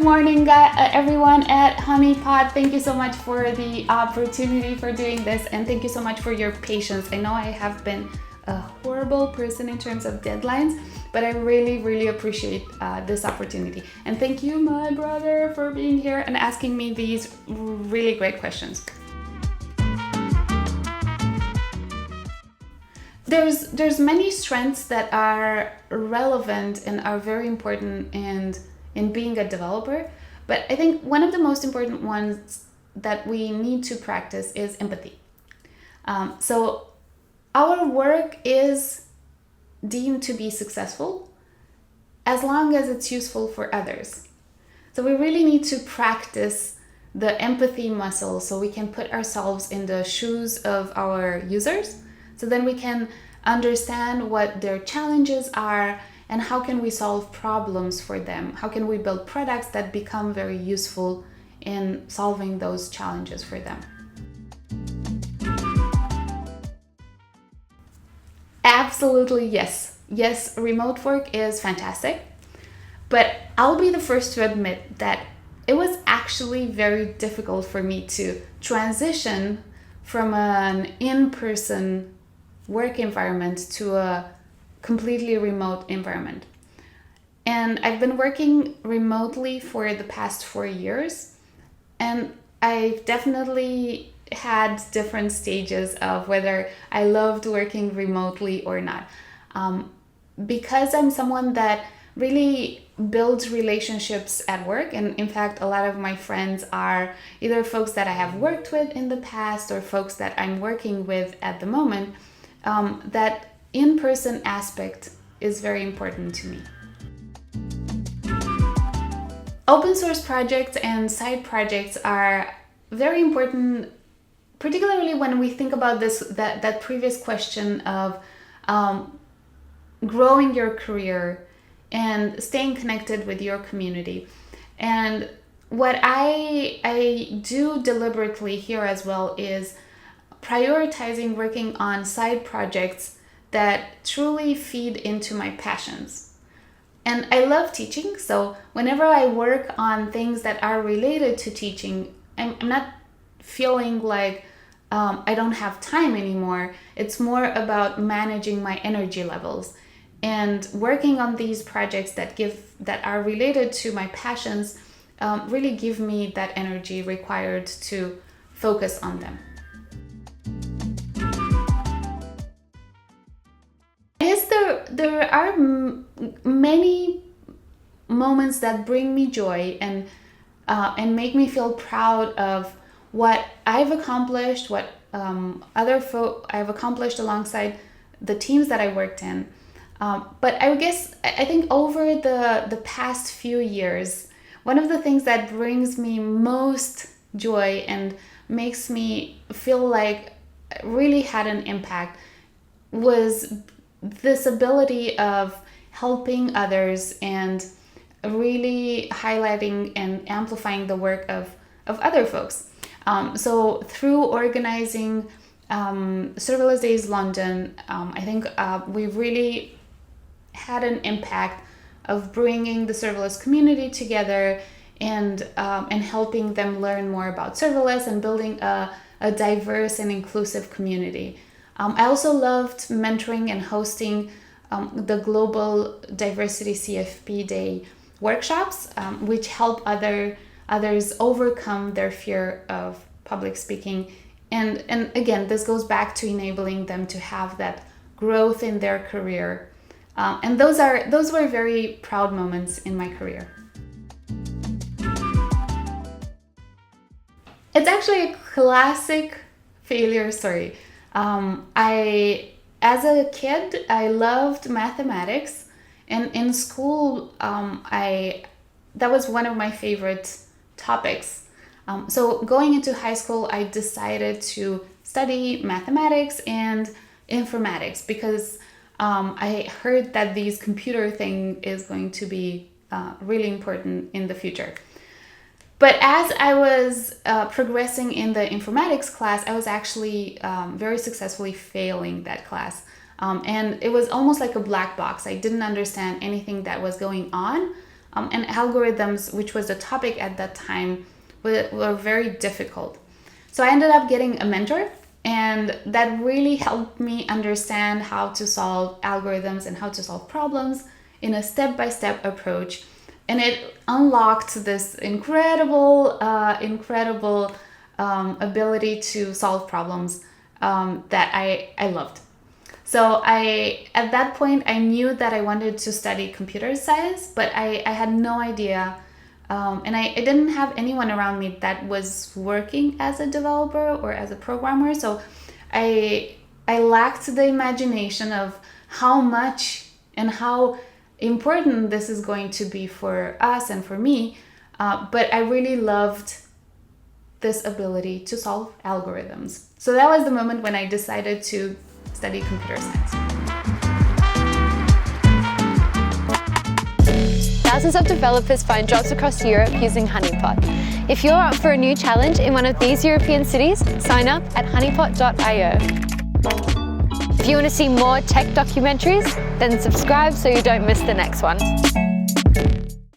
Good morning, everyone at Honeypot. Thank you so much for the opportunity for doing this, and thank you so much for your patience. I know I have been a horrible person in terms of deadlines, but I really appreciate this opportunity. And thank you, my brother, for being here and asking me these really great questions. There's many strengths that are relevant and are very important in being a developer, but I think one of the most important ones that we need to practice is empathy. So our work is deemed to be successful as long as it's useful for others. So we really need to practice the empathy muscle so we can put ourselves in the shoes of our users, so then we can understand what their challenges are and how can we solve problems for them. How can we build products that become very useful in solving those challenges for them. Absolutely, yes. Yes, remote work is fantastic, but I'll be the first to admit that it was actually very difficult for me to transition from an in-person work environment to a completely remote environment. And I've been working remotely for the past 4 years, and I've definitely had different stages of whether I loved working remotely or not. Because I'm someone that really builds relationships at work, and in fact a lot of my friends are either folks that I have worked with in the past or folks that I'm working with at the moment, that in-person aspect is very important to me. Open source projects and side projects are very important, particularly when we think about that previous question of growing your career and staying connected with your community. And what I do deliberately here as well is prioritizing working on side projects that truly feed into my passions. And I love teaching, so whenever I work on things that are related to teaching, I'm not feeling like I don't have time anymore. It's more about managing my energy levels. And working on these projects that are related to my passions really give me that energy required to focus on them. There are many moments that bring me joy and make me feel proud of what I've accomplished, what I've accomplished alongside the teams that I worked in. But I think over the past few years, one of the things that brings me most joy and makes me feel like I really had an impact was this ability of helping others and really highlighting and amplifying the work of other folks. So through organizing Serverless Days London, I think we really had an impact of bringing the serverless community together and helping them learn more about serverless and building a diverse and inclusive community. I also loved mentoring and hosting the Global Diversity CFP Day workshops, which help others overcome their fear of public speaking. And again, this goes back to enabling them to have that growth in their career. And those were very proud moments in my career. It's actually a classic failure story. As a kid, I loved mathematics, and in school, that was one of my favorite topics. So going into high school, I decided to study mathematics and informatics because I heard that this computer thing is going to be really important in the future. But as I was progressing in the informatics class, I was actually very successfully failing that class. And it was almost like a black box. I didn't understand anything that was going on. and algorithms, which was the topic at that time, were very difficult. So I ended up getting a mentor, and that really helped me understand how to solve algorithms and how to solve problems in a step-by-step approach. And it unlocked this incredible ability to solve problems that I loved. So at that point, I knew that I wanted to study computer science, but I had no idea. And I didn't have anyone around me that was working as a developer or as a programmer. So I lacked the imagination of how much and how important this is going to be for us and for me. But I really loved this ability to solve algorithms. So that was the moment when I decided to study computer science. Thousands of developers find jobs across Europe using Honeypot. If you're up for a new challenge in one of these European cities, sign up at honeypot.io. If you want to see more tech documentaries, then subscribe so you don't miss the next one.